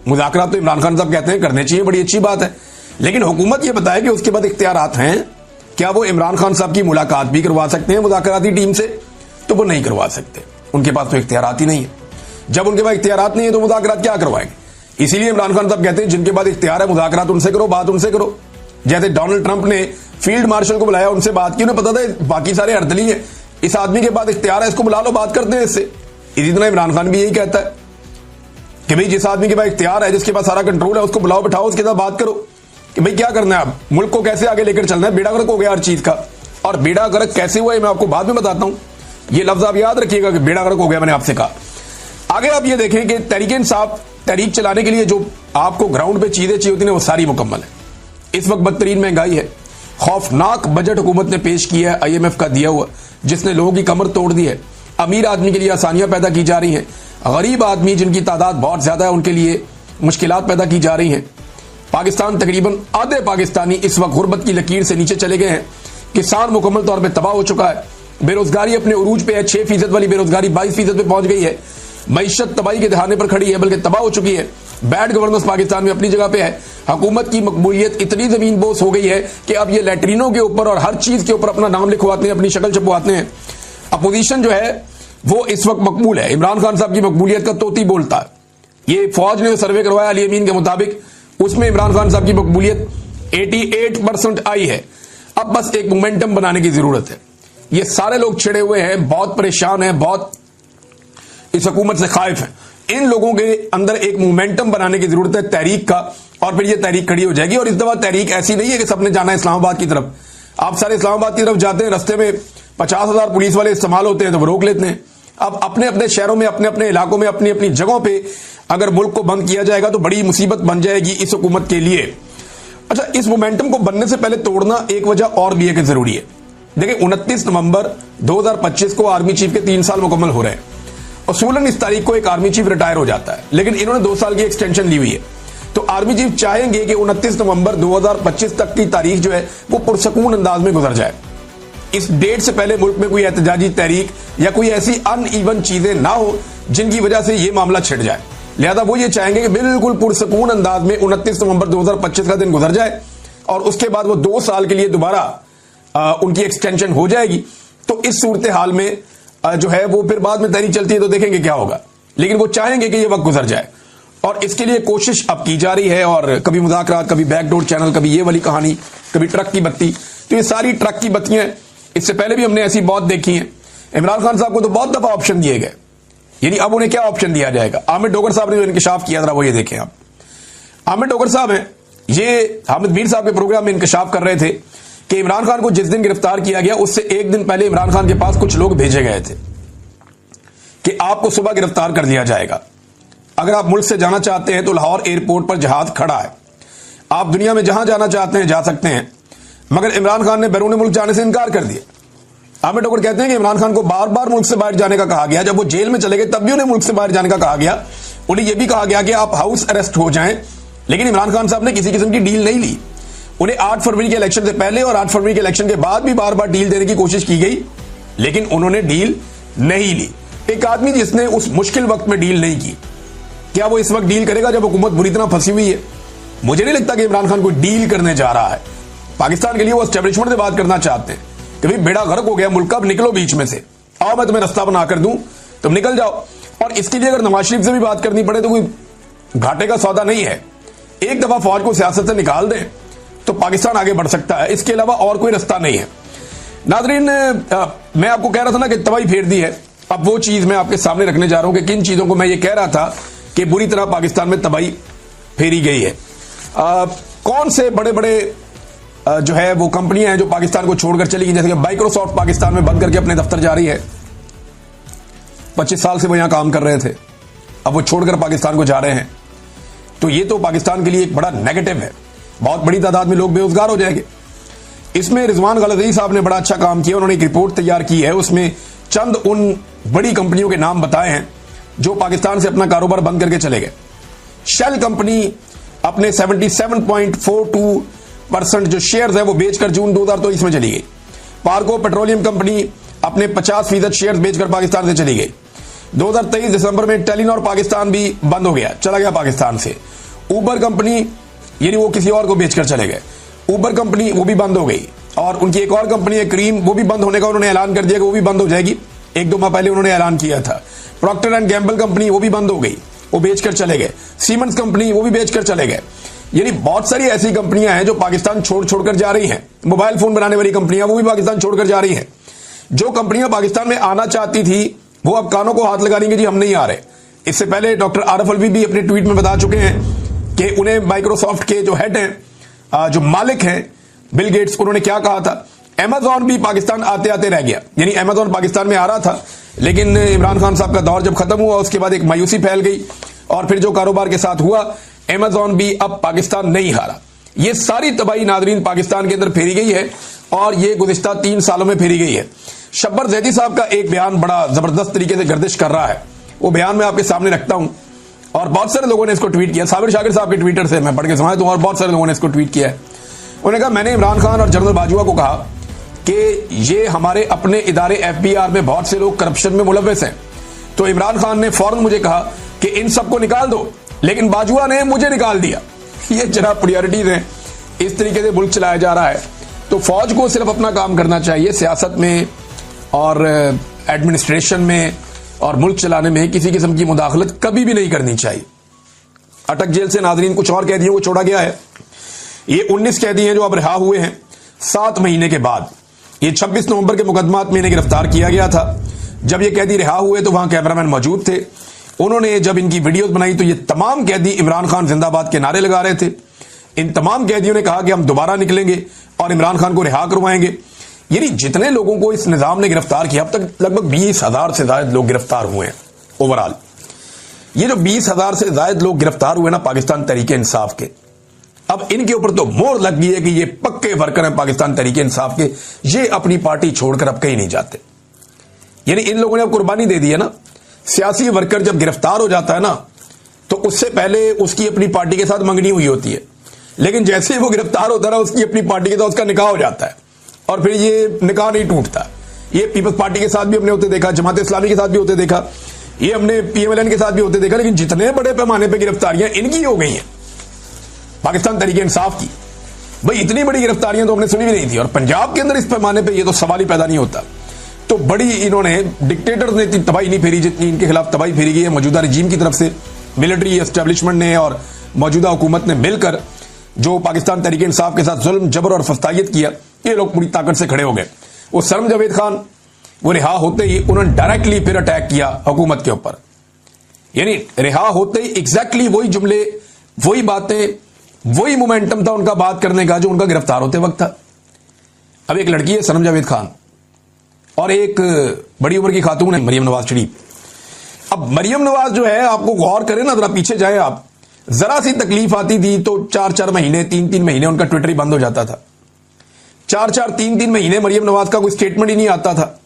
मुज़ाकरात तो इमरान खान साहब कहते हैं करने चाहिए, बड़ी अच्छी बात है, लेकिन हुकूमत ये बताए कि उसके बाद इख्तियारात हैं, क्या वो इमरान खान साहब की मुलाकात भी करवा सकते हैं मुज़ाकराती टीम से? तो वो नहीं करवा सकते, उनके पास तो इख्तियारात ही नहीं है। जब उनके पास इख्तियारात नहीं है तो मुज़ाकरात क्या करवाएंगे? इसीलिए इमरान खान साहब कहते हैं जिनके पास इख्तियार है मुज़ाकरात उनसे करो, बात उनसे करो। जैसे डोनाल्ड ट्रंप ने फील्ड मार्शल को बुलाया, उनसे बात की, उन्हें पता था बाकी सारे अर्दली हैं, इस आदमी के पास इख्तियार है, इसको बुला लो, बात करते हैं इससे। इसी तरह इमरान खान भी यही कहता है कि भाई जिस आदमी के पास इख्तियार है, जिसके पास सारा कंट्रोल है, उसको बुलाओ, बिठाओ, उसके साथ बात करो कि भाई क्या करना है, अब मुल्क को कैसे आगे लेकर चलना है। बेड़ा गर्क हो गया हर चीज का, और बेड़ा गर्क कैसे हुआ है मैं आपको बाद में बताता हूं। ये लफ्ज आप याद रखिएगा कि बेड़ा गर्क हो गया, मैंने आपसे कहा। आगे आप ये देखें कि तहरीक इंसाफ तहरीक चलाने के लिए जो आपको ग्राउंड पे चीजें चाहिए होती हैं वो सारी मुकम्मल है। इस वक्त बदतरीन महंगाई है, खौफनाक बजट हुकूमत ने पेश किया है IMF का दिया हुआ, जिसने लोगों की कमर तोड़ दी है। अमीर आदमी के लिए आसानियां पैदा की जा रही हैं, गरीब आदमी जिनकी तादाद बहुत ज्यादा है उनके लिए मुश्किलात पैदा की जा रही हैं। पाकिस्तान तकरीबन आधे पाकिस्तानी इस वक्त गुर्बत की लकीर से नीचे चले गए हैं। किसान मुकम्मल तौर पर तबाह हो चुका है, बेरोजगारी अपने उरूज पे है, 6% वाली बेरोजगारी 22% पे पहुंच गई है। मईशत तबाही के दहाने पर खड़ी है, बल्कि तबाह हो चुकी है। बैड गवर्नेंस पाकिस्तान में अपनी जगह पे है। हुकूमत की मकबूलियत इतनी जमीन बोस हो गई है कि अब ये लैट्रिनों के ऊपर और हर चीज के ऊपर अपना नाम लिखवाते हैं, अपनी शक्ल छपवाते हैं। अपोजिशन जो है वो इस वक्त मकबूल है, इमरान खान साहब की मकबूलियत का तोती बोलता है। ये फौज ने सर्वे करवाया अली अमीन के मुताबिक, उसमें इमरान खान साहब की मकबूलियत 88% आई है। अब बस एक मोमेंटम बनाने की जरूरत है। ये सारे लोग छिड़े हुए हैं, बहुत परेशान हैं, बहुत इस हुकूमत से खाइफ हैं। इन लोगों के अंदर एक मोमेंटम बनाने की जरूरत है तहरीक का, और फिर ये तहरीक खड़ी हो जाएगी। और इस दफा तहरीक ऐसी नहीं है कि सबने जाना है इस्लामाबाद की तरफ। आप सारे इस्लामाबाद की तरफ जाते हैं, रस्ते में 50,000 पुलिस वाले इस्तेमाल होते हैं तो वो रोक लेते हैं। अब अपने अपने शहरों में, अपने अपने इलाकों में, अपनी अपनी जगहों पे अगर मुल्क को बंद किया जाएगा तो बड़ी मुसीबत बन जाएगी इस हुकूमत के लिए। अच्छा, इस मोमेंटम को बनने से पहले तोड़ना एक वजह और भी है कि जरूरी है। देखिए 29 नवंबर 2025 को आर्मी चीफ के 3 साल मुकम्मल हो रहे हैं। असूलन इस तारीख को एक आर्मी चीफ रिटायर हो जाता है, लेकिन इन्होंने 2 साल की एक्सटेंशन ली हुई है। तो आर्मी चीफ चाहेंगे कि 29 नवंबर 2025 तक की तारीख जो है वो पुरसकून अंदाज में गुजर जाए। इस डेट से पहले मुल्क में कोई एहतजाजी तहरीक या कोई ऐसी अनइवन चीजें ना हो जिनकी वजह से ये मामला छिड़ जाए। लिहाजा वो ये चाहेंगे कि बिल्कुल पुरसकून अंदाज में 29 नवंबर 2025 का दिन गुजर जाए, और उसके बाद वो 2 साल के लिए दोबारा उनकी एक्सटेंशन हो जाएगी। तो इस सूरत हाल में जो है वो फिर बाद में तहरीक चलती है तो देखेंगे क्या होगा, लेकिन वो चाहेंगे कि ये वक्त गुजर जाए, और इसके लिए कोशिश अब की जा रही है। और कभी मुज़ाकरात, कभी बैकडोर चैनल, कभी ये वाली कहानी, कभी ट्रक की बत्ती। तो ये सारी ट्रक की बत्तियां इससे पहले भी हमने ऐसी बहुत देखी हैं। इमरान खान साहब को तो बहुत दफा ऑप्शन दिए गए, यानी अब उन्हें क्या ऑप्शन दिया जाएगा। आमिर डोगर साहब ने जो इंकशाफ किया था वो ये देखें आप। आमिर डोगर साहब हैं, ये हामिद मीर साहब के प्रोग्राम में इंकशाफ कर रहे थे कि इमरान खान को जिस दिन गिरफ्तार किया गया उससे एक दिन पहले इमरान खान के पास कुछ लोग भेजे गए थे कि आपको सुबह गिरफ्तार कर दिया जाएगा, अगर आप मुल्क से जाना चाहते हैं तो लाहौर एयरपोर्ट पर जहाज खड़ा है, आप दुनिया में जहां जाना चाहते हैं जा सकते हैं। मगर इमरान खान ने बैरून मुल्क जाने से इनकार कर दिया। आमिर डोगर कहते हैं कि इमरान खान को बार बार मुल्क से बाहर जाने का कहा गया। जब वो जेल में चले गए तब भी उन्हें मुल्क से बाहर जाने का कहा गया। उन्हें यह भी कहा गया कि आप हाउस अरेस्ट हो जाएं, लेकिन इमरान खान साहब ने किसी किस्म की डील नहीं ली। उन्हें 8 फरवरी के इलेक्शन से पहले और 8 फरवरी के इलेक्शन के बाद भी बार बार डील देने की कोशिश की गई, लेकिन उन्होंने डील नहीं ली। एक आदमी जिसने उस मुश्किल वक्त में डील नहीं की, क्या वो इस वक्त डील करेगा जब हुकूमत बुरी तरह फंसी हुई है? मुझे नहीं लगता कि इमरान खान कोई डील करने जा रहा है। पाकिस्तान के लिए वो एस्टेब्लिशमेंट से बात करना चाहते हैं कि भाई बेड़ा गर्क हो गया मुल्क, अब निकलो बीच में से, आओ मैं तुम्हें रास्ता बना कर दूं, तुम निकल जाओ। और इसके लिए अगर नवाज शरीफ से भी बात करनी पड़े तो कोई घाटे का सौदा नहीं है। एक दफा फौज को सियासत से निकाल दें तो पाकिस्तान आगे बढ़ सकता है, इसके अलावा और कोई रास्ता नहीं है। नाज़रीन, मैं आपको कह रहा था ना कि तबाही फेर दी है। अब वो चीज मैं आपके सामने रखने जा रहा हूं कि किन चीजों को मैं ये कह रहा था कि बुरी तरह पाकिस्तान में तबाही फेरी गई है। कौन से बड़े बड़े जो है वो कंपनियां हैं जो पाकिस्तान को छोड़कर चली गई, जैसे कि माइक्रोसॉफ्ट पाकिस्तान में बंद करके अपने दफ्तर जा रही है। 25 साल से वो यहां काम कर रहे थे, अब वो छोड़कर पाकिस्तान को जा रहे हैं। तो ये तो पाकिस्तान के लिए एक बड़ा नेगेटिव है, बहुत बड़ी तादाद में लोग बेरोजगार हो जाएंगे। इसमें रिजवान गलज़ई साहब ने बड़ा अच्छा काम किया, उन्होंने एक रिपोर्ट तैयार की है, उसमें चंद उन बड़ी कंपनियों के नाम बताए हैं जो पाकिस्तान से अपना कारोबार बंद करके चले गए। शेल कंपनी अपने 77.42% जो शेयर्स है वो बेचकर जून 2023 में चली गई। पार्को पेट्रोलियम कंपनी अपने 50% शेयर्स बेचकर पाकिस्तान से चली गई। 2023 दिसंबर में टेलीनॉर पाकिस्तान भी बंद हो गया, चला गया पाकिस्तान से। उबर कंपनी यानी वो किसी और को बेचकर चले गए, उबर कंपनी वो भी बंद हो गई। और उनकी एक और कंपनी है क्रीम, वो भी बंद होने का उन्होंने ऐलान कर दिया कि वो भी बंद हो जाएगी। 1-2 माह पहले उन्होंने ऐलान किया था। प्रॉक्टर एंड गैम्बल कंपनी वो भी बंद हो गई, वो बेचकर चले गए। सीमेंस कंपनी वो भी बेचकर चले गए। यानी बहुत सारी ऐसी कंपनियां हैं जो पाकिस्तान छोड़कर जा रही हैं। मोबाइल फोन बनाने वाली कंपनियां वो भी पाकिस्तान छोड़कर जा रही हैं। जो कंपनियां पाकिस्तान में आना चाहती थी वो अब कानों को हाथ लगा रही हैं जी हम नहीं आ रहे। इससे पहले डॉक्टर आरिफ अलवी भी अपने ट्वीट में बता चुके हैं कि उन्हें माइक्रोसॉफ्ट के जो हेड हैं, जो मालिक हैं बिल गेट्स, उन्होंने क्या कहा था। अमेजॉन भी पाकिस्तान आते आते रह गया, यानी अमेजॉन पाकिस्तान में आ रहा था, लेकिन इमरान खान साहब का दौर जब खत्म हुआ उसके बाद एक मायूसी फैल गई और फिर जो कारोबार के साथ हुआ, अमेजॉन भी अब पाकिस्तान नहीं हारा। ये सारी तबाही नादरीन पाकिस्तान के अंदर फेरी गई है और ये गुज़िश्ता 3 सालों में फेरी गई है। शब्बर जैदी साहब का एक बयान बड़ा जबरदस्त तरीके से गर्दिश कर रहा है, वो बयान मैं आपके सामने रखता हूं और बहुत सारे लोगों ने इसको ट्वीट किया। साबिर शाकिर साहब के ट्विटर से मैं पढ़ के समझता हूं और बहुत सारे लोगों ने इसको ट्वीट किया है। उन्होंने कहा मैंने इमरान खान और जनरल बाजवा को कहा कि ये हमारे अपने इदारे FBR में बहुत से लोग करप्शन में मुलव्वस हैं, तो इमरान खान ने फौरन मुझे कहा कि इन सबको निकाल दो, लेकिन बाजवा ने मुझे निकाल दिया। ये जनाब प्रायोरिटीज हैं, इस तरीके से मुल्क चलाया जा रहा है। तो फौज को सिर्फ अपना काम करना चाहिए, सियासत में और एडमिनिस्ट्रेशन में और मुल्क चलाने में किसी किस्म की मुदाखलत कभी भी नहीं करनी चाहिए। अटक जेल से नाजरीन कुछ और कैदियों को छोड़ा गया है। ये 19 कैदी हैं जो अब रिहा हुए हैं 7 महीने के बाद। ये 26 नवंबर के मुकदमात में इन्हें गिरफ्तार किया गया था। जब ये कैदी रिहा हुए तो वहां कैमरामैन मौजूद थे। उन्होंने जब इनकी वीडियोस बनाई तो ये तमाम कैदी इमरान खान जिंदाबाद के नारे लगा रहे थे। इन तमाम कैदियों ने कहा कि हम दोबारा निकलेंगे और इमरान खान को रिहा करवाएंगे। यानी जितने लोगों को इस निजाम ने गिरफ्तार किया, अब तक लगभग 20,000 से ज्यादा लोग गिरफ्तार हुए हैं ओवरऑल। ये जो 20,000 से ज्यादा लोग गिरफ्तार हुए ना पाकिस्तान तहरीक इंसाफ के, अब इनके ऊपर तो मोहर लग गई है कि ये पक्के वर्कर हैं पाकिस्तान तहरीक इंसाफ के, ये अपनी पार्टी छोड़कर अब कहीं नहीं जाते। यानी इन लोगों ने अब कुर्बानी दे दी है ना। सियासी वर्कर जब गिरफ्तार हो जाता है ना तो उससे पहले उसकी अपनी पार्टी के साथ मंगनी हुई होती है, लेकिन जैसे ही वो गिरफ्तार होता है ना उसकी अपनी पार्टी के साथ उसका निकाह हो जाता है और फिर ये निकाह नहीं टूटता। ये पीपल्स पार्टी के साथ भी हमने होते देखा, जमात इस्लामी के साथ भी होते देखा, ये हमने PMLN के साथ भी होते देखा। लेकिन जितने बड़े पैमाने पर गिरफ्तारियां इनकी हो गई हैं पाकिस्तान तहरीक इंसाफ की, भाई इतनी बड़ी गिरफ्तारियां तो हमने सुनी भी नहीं थी। और पंजाब के अंदर इस पैमाने पर यह तो सवाल ही पैदा नहीं होता। तो बड़ी इन्होंने डिक्टेटर्स ने इतनी तबाही नहीं फेरी जितनी इनके खिलाफ तबाही फेरी गई है मौजूदा रजीम की तरफ से। मिलिट्री एस्टेब्लिशमेंट ने और मौजूदा हुकूमत ने मिलकर जो पाकिस्तान तहरीक इंसाफ के साथ जुल्म जबर और फस्तायत किया, ये लोग पूरी ताकत से खड़े हो गए। वो सरम जावेद खान वो रिहा होते ही उन्होंने डायरेक्टली फिर अटैक किया हुकूमत के ऊपर। यानी रिहा होते ही एग्जैक्टली वही जुमले, वही बातें, वही मोमेंटम था उनका बात करने का जो उनका गिरफ्तार होते वक्त था। अब एक लड़की है सरम जावेद खान और एक बड़ी उम्र की खातून है मरियम नवाज शरीफ। अब मरियम नवाज जो है, आपको गौर करें ना, जरा पीछे जाए आप, जरा सी तकलीफ आती थी तो 4-4 महीने 3-3 महीने उनका ट्विटर ही बंद हो जाता था। 4-4 3-3 महीने मरियम नवाज का कोई स्टेटमेंट ही नहीं आता था।